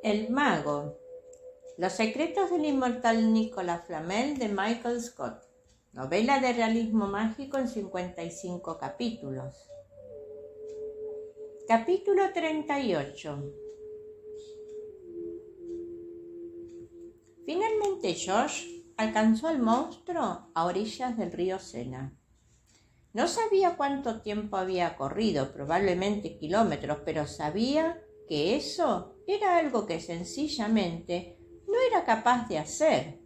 El mago. Los secretos del inmortal Nicolas Flamel de Michael Scott. Novela de realismo mágico en 55 capítulos. Capítulo 38. Finalmente Josh alcanzó al monstruo a orillas del río Sena. No sabía cuánto tiempo había corrido, probablemente kilómetros, pero sabía que eso era algo que sencillamente no era capaz de hacer.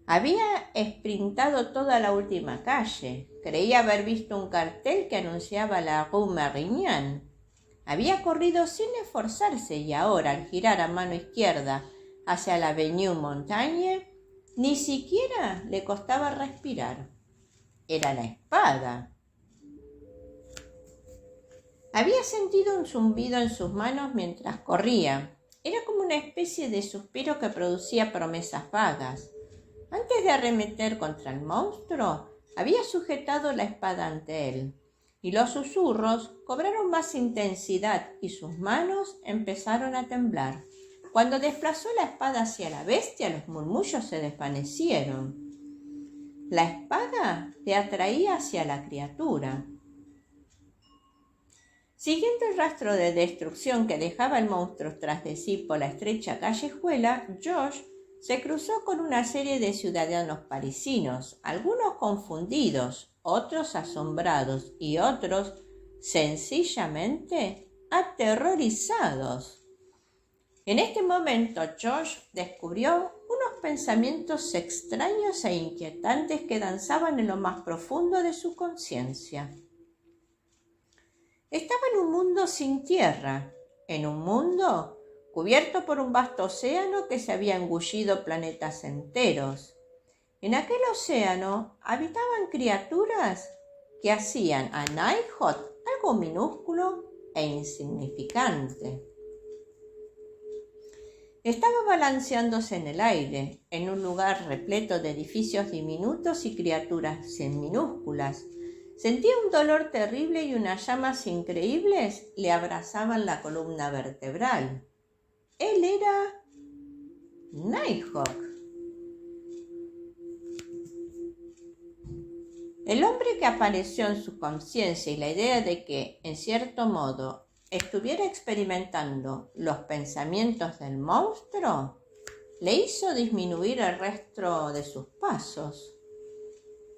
Había esprintado toda la última calle. Creía haber visto un cartel que anunciaba la Rue Marignan. Había corrido sin esforzarse y ahora, al girar a mano izquierda hacia la Avenue Montaigne, ni siquiera le costaba respirar. Era la espada. Había sentido un zumbido en sus manos mientras corría. Era como una especie de suspiro que producía promesas vagas. Antes de arremeter contra el monstruo, había sujetado la espada ante él, y los susurros cobraron más intensidad y sus manos empezaron a temblar. Cuando desplazó la espada hacia la bestia, los murmullos se desvanecieron. La espada le atraía hacia la criatura. Siguiendo el rastro de destrucción que dejaba el monstruo tras de sí por la estrecha callejuela, Josh se cruzó con una serie de ciudadanos parisinos, algunos confundidos, otros asombrados y otros sencillamente aterrorizados. En este momento Josh descubrió unos pensamientos extraños e inquietantes que danzaban en lo más profundo de su conciencia. Estaba en un mundo sin tierra, en un mundo cubierto por un vasto océano que se había engullido planetas enteros. En aquel océano habitaban criaturas que hacían a Nighthawk algo minúsculo e insignificante. Estaba balanceándose en el aire, en un lugar repleto de edificios diminutos y criaturas minúsculas. Sentía un dolor terrible y unas llamas increíbles le abrazaban la columna vertebral. Él era Nighthawk. El hombre que apareció en su conciencia y la idea de que, en cierto modo, estuviera experimentando los pensamientos del monstruo, le hizo disminuir el resto de sus pasos.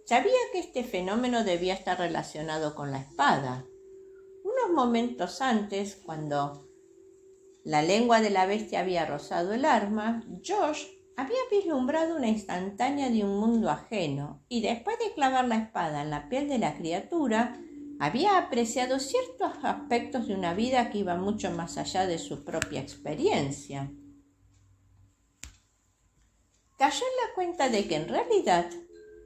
Sabía que este fenómeno debía estar relacionado con la espada. Unos momentos antes, cuando la lengua de la bestia había rozado el arma, Josh había vislumbrado una instantánea de un mundo ajeno y después de clavar la espada en la piel de la criatura, había apreciado ciertos aspectos de una vida que iba mucho más allá de su propia experiencia. Cayó en la cuenta de que en realidad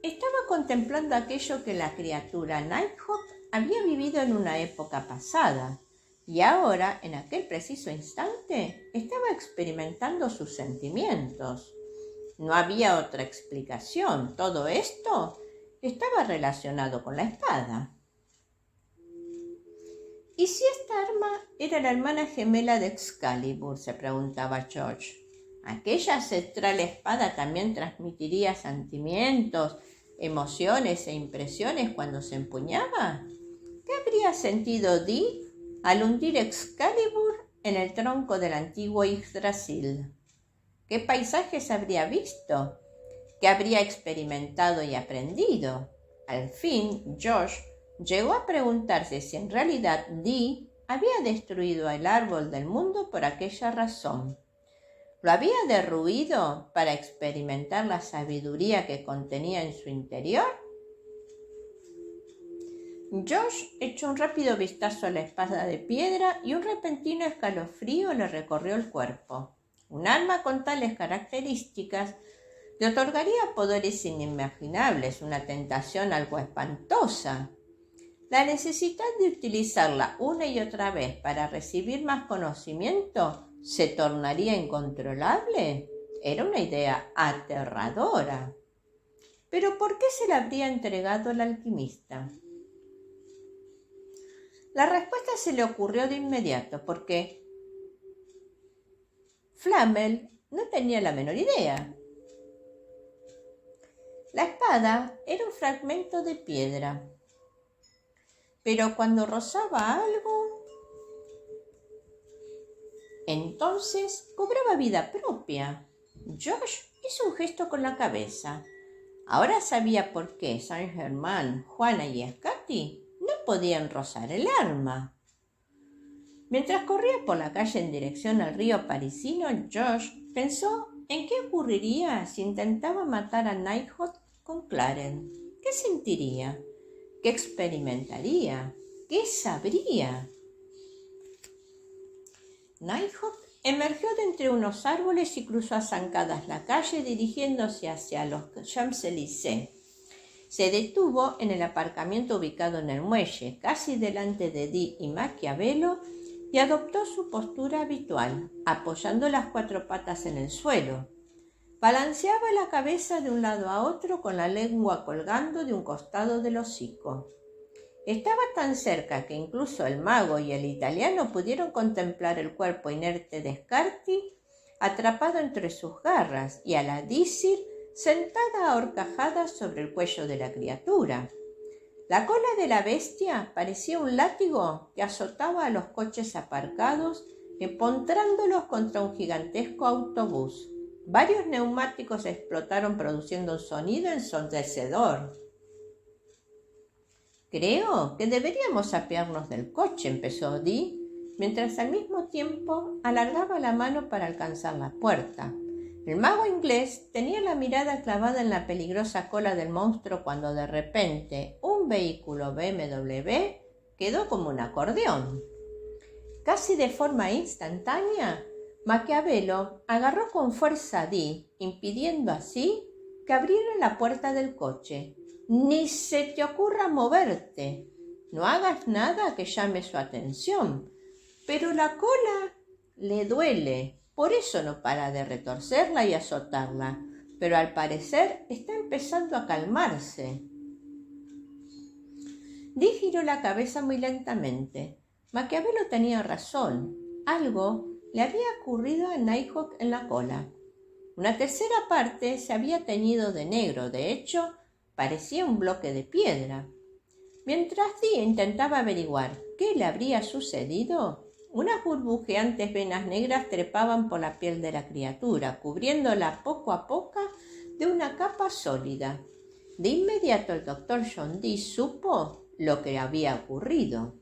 estaba contemplando aquello que la criatura Nighthawk había vivido en una época pasada y ahora, en aquel preciso instante, estaba experimentando sus sentimientos. No había otra explicación. Todo esto estaba relacionado con la espada. ¿Y si esta arma era la hermana gemela de Excalibur?, se preguntaba George. ¿Aquella ancestral espada también transmitiría sentimientos, emociones e impresiones cuando se empuñaba? ¿Qué habría sentido Dee al hundir Excalibur en el tronco del antiguo Yggdrasil? ¿Qué paisajes habría visto? ¿Qué habría experimentado y aprendido? Al fin, Josh llegó a preguntarse si en realidad Dee había destruido el árbol del mundo por aquella razón. ¿Lo había derruido para experimentar la sabiduría que contenía en su interior? Josh echó un rápido vistazo a la espada de piedra y un repentino escalofrío le recorrió el cuerpo. Un arma con tales características le otorgaría poderes inimaginables, una tentación algo espantosa. La necesidad de utilizarla una y otra vez para recibir más conocimiento se tornaría incontrolable. Era una idea aterradora. ¿Pero por qué se la habría entregado al alquimista? La respuesta se le ocurrió de inmediato, porque Flamel no tenía la menor idea. La espada era un fragmento de piedra, pero cuando rozaba algo, entonces cobraba vida propia. Josh hizo un gesto con la cabeza. Ahora sabía por qué Saint-Germain, Juana y Scotty no podían rozar el arma. Mientras corría por la calle en dirección al río parisino, Josh pensó en qué ocurriría si intentaba matar a Nighthawk con Clarence. ¿Qué sentiría? ¿Qué experimentaría? ¿Qué sabría? Nighthawk emergió de entre unos árboles y cruzó a zancadas la calle dirigiéndose hacia los Champs-Élysées. Se detuvo en el aparcamiento ubicado en el muelle, casi delante de Dee y Maquiavelo, y adoptó su postura habitual, apoyando las 4 patas en el suelo. Balanceaba la cabeza de un lado a otro con la lengua colgando de un costado del hocico. Estaba tan cerca que incluso el mago y el italiano pudieron contemplar el cuerpo inerte de Scarti atrapado entre sus garras y a la Dísir sentada a horcajadas sobre el cuello de la criatura. La cola de la bestia parecía un látigo que azotaba a los coches aparcados, empotrándolos contra un gigantesco autobús. Varios neumáticos explotaron produciendo un sonido ensordecedor. «Creo que deberíamos apearnos del coche», empezó Dee, mientras al mismo tiempo alargaba la mano para alcanzar la puerta. El mago inglés tenía la mirada clavada en la peligrosa cola del monstruo cuando de repente un vehículo BMW quedó como un acordeón. Casi de forma instantánea, Maquiavelo agarró con fuerza a Dee, impidiendo así que abriera la puerta del coche. «Ni se te ocurra moverte. No hagas nada que llame su atención. Pero la cola le duele. Por eso no para de retorcerla y azotarla. Pero al parecer está empezando a calmarse». Dee giró la cabeza muy lentamente. Maquiavelo tenía razón. Algo le había ocurrido a Nighthawk en la cola. Una tercera parte se había teñido de negro. De hecho, parecía un bloque de piedra. Mientras Dee intentaba averiguar qué le habría sucedido, unas burbujeantes venas negras trepaban por la piel de la criatura, cubriéndola poco a poco de una capa sólida. De inmediato el doctor John Dee supo lo que había ocurrido.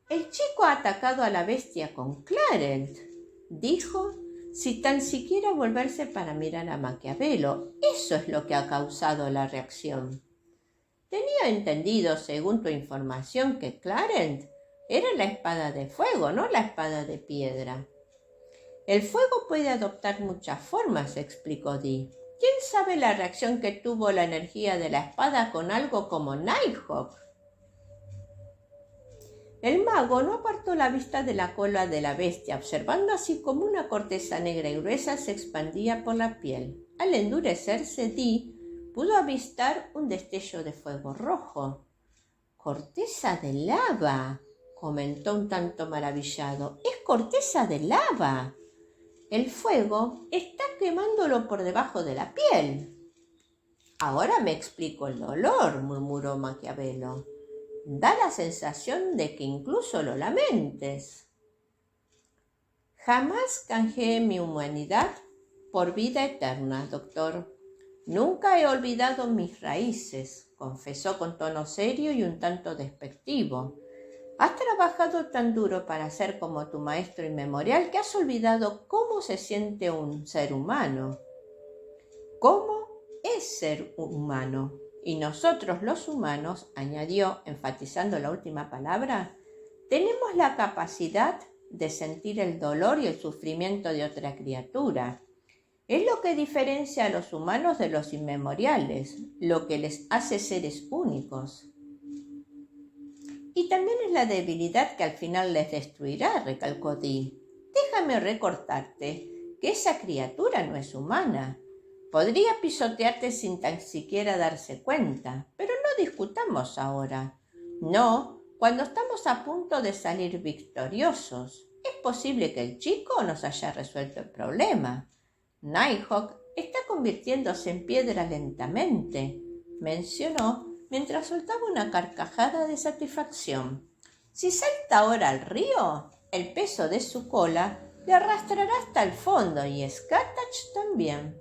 «El chico ha atacado a la bestia con Clarence», dijo, sin tan siquiera volverse para mirar a Maquiavelo. «Eso es lo que ha causado la reacción». «Tenía entendido, según tu información, que Clarence era la espada de fuego, no la espada de piedra». «El fuego puede adoptar muchas formas», explicó Dee. «¿Quién sabe la reacción que tuvo la energía de la espada con algo como Nighthawk?» El mago no apartó la vista de la cola de la bestia, observando así como una corteza negra y gruesa se expandía por la piel. Al endurecerse, Dee pudo avistar un destello de fuego rojo. «¡Corteza de lava!», comentó un tanto maravillado. «¡Es corteza de lava! El fuego está quemándolo por debajo de la piel». «Ahora me explico el dolor», murmuró Maquiavelo. «Da la sensación de que incluso lo lamentes». «Jamás canjeé mi humanidad por vida eterna, doctor. Nunca he olvidado mis raíces», confesó con tono serio y un tanto despectivo. «Has trabajado tan duro para ser como tu maestro inmemorial que has olvidado cómo se siente un ser humano. ¿Cómo es ser humano? Y nosotros los humanos», añadió, enfatizando la última palabra, «tenemos la capacidad de sentir el dolor y el sufrimiento de otra criatura. Es lo que diferencia a los humanos de los inmemoriales, lo que les hace seres únicos». «Y también es la debilidad que al final les destruirá», recalcó Dee. «Déjame recordarte que esa criatura no es humana. Podría pisotearte sin tan siquiera darse cuenta, pero no discutamos ahora. No, cuando estamos a punto de salir victoriosos. Es posible que el chico nos haya resuelto el problema. Nighthawk está convirtiéndose en piedra lentamente, mencionó mientras soltaba una carcajada de satisfacción. Si salta ahora al río, el peso de su cola le arrastrará hasta el fondo y Scatach también,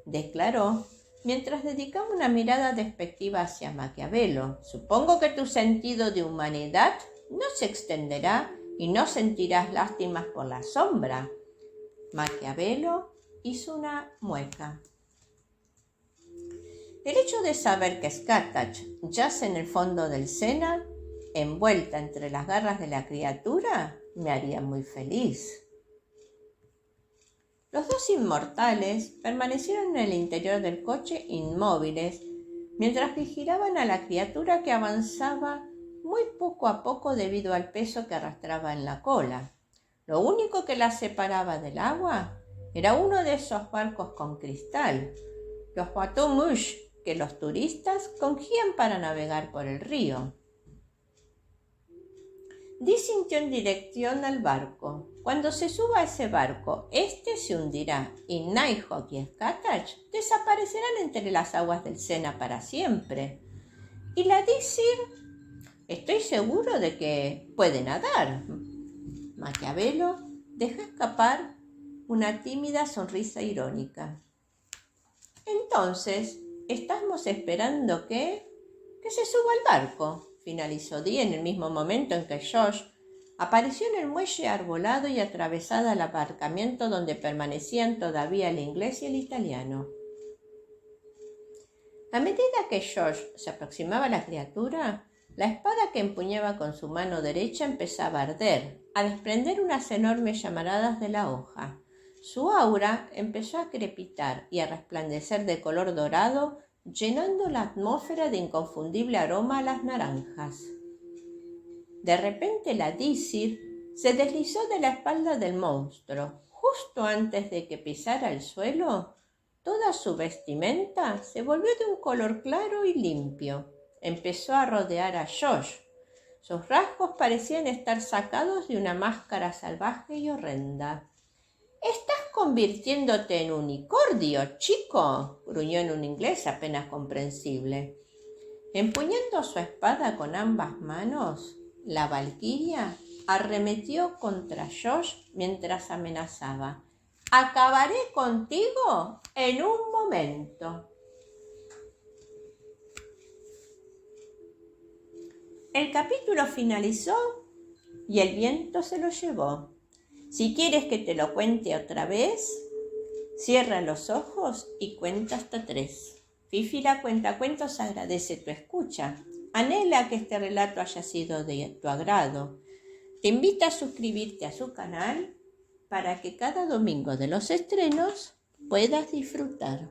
declaró mientras dedicaba una mirada despectiva hacia Maquiavelo. Supongo que tu sentido de humanidad no se extenderá y no sentirás lástimas por la sombra. Maquiavelo hizo una mueca. El hecho de saber que Scatach yace en el fondo del Sena, envuelta entre las garras de la criatura, me haría muy feliz. Los dos inmortales permanecieron en el interior del coche inmóviles, mientras vigilaban a la criatura que avanzaba muy poco a poco debido al peso que arrastraba en la cola. Lo único que la separaba del agua era uno de esos barcos con cristal, los bateaux mouches, que los turistas cogían para navegar por el río. Dee sintió en dirección al barco. Cuando se suba a ese barco, este se hundirá y Nighthawk y Scatach desaparecerán entre las aguas del Sena para siempre. Y la Disir, estoy seguro de que puede nadar. Maquiavelo dejó escapar una tímida sonrisa irónica. Entonces, estamos esperando que se suba al barco, finalizó Dee en el mismo momento en que Josh apareció en el muelle arbolado y atravesada el aparcamiento donde permanecían todavía el inglés y el italiano. A medida que Josh se aproximaba a la criatura, la espada que empuñaba con su mano derecha empezaba a arder, a desprender unas enormes llamaradas de la hoja. Su aura empezó a crepitar y a resplandecer de color dorado, llenando la atmósfera de inconfundible aroma a las naranjas. De repente la Disir se deslizó de la espalda del monstruo. Justo antes de que pisara el suelo, toda su vestimenta se volvió de un color claro y limpio. Empezó a rodear a Josh. Sus rasgos parecían estar sacados de una máscara salvaje y horrenda. «¡Estás convirtiéndote en unicornio, chico!», gruñó en un inglés apenas comprensible. Empuñando su espada con ambas manos, la valquiria arremetió contra Josh mientras amenazaba. «Acabaré contigo en un momento». El capítulo finalizó y el viento se lo llevó. Si quieres que te lo cuente otra vez, cierra los ojos y cuenta hasta 3. Fifi la cuentacuentos agradece tu escucha. Anhela que este relato haya sido de tu agrado. Te invita a suscribirte a su canal para que cada domingo de los estrenos puedas disfrutar.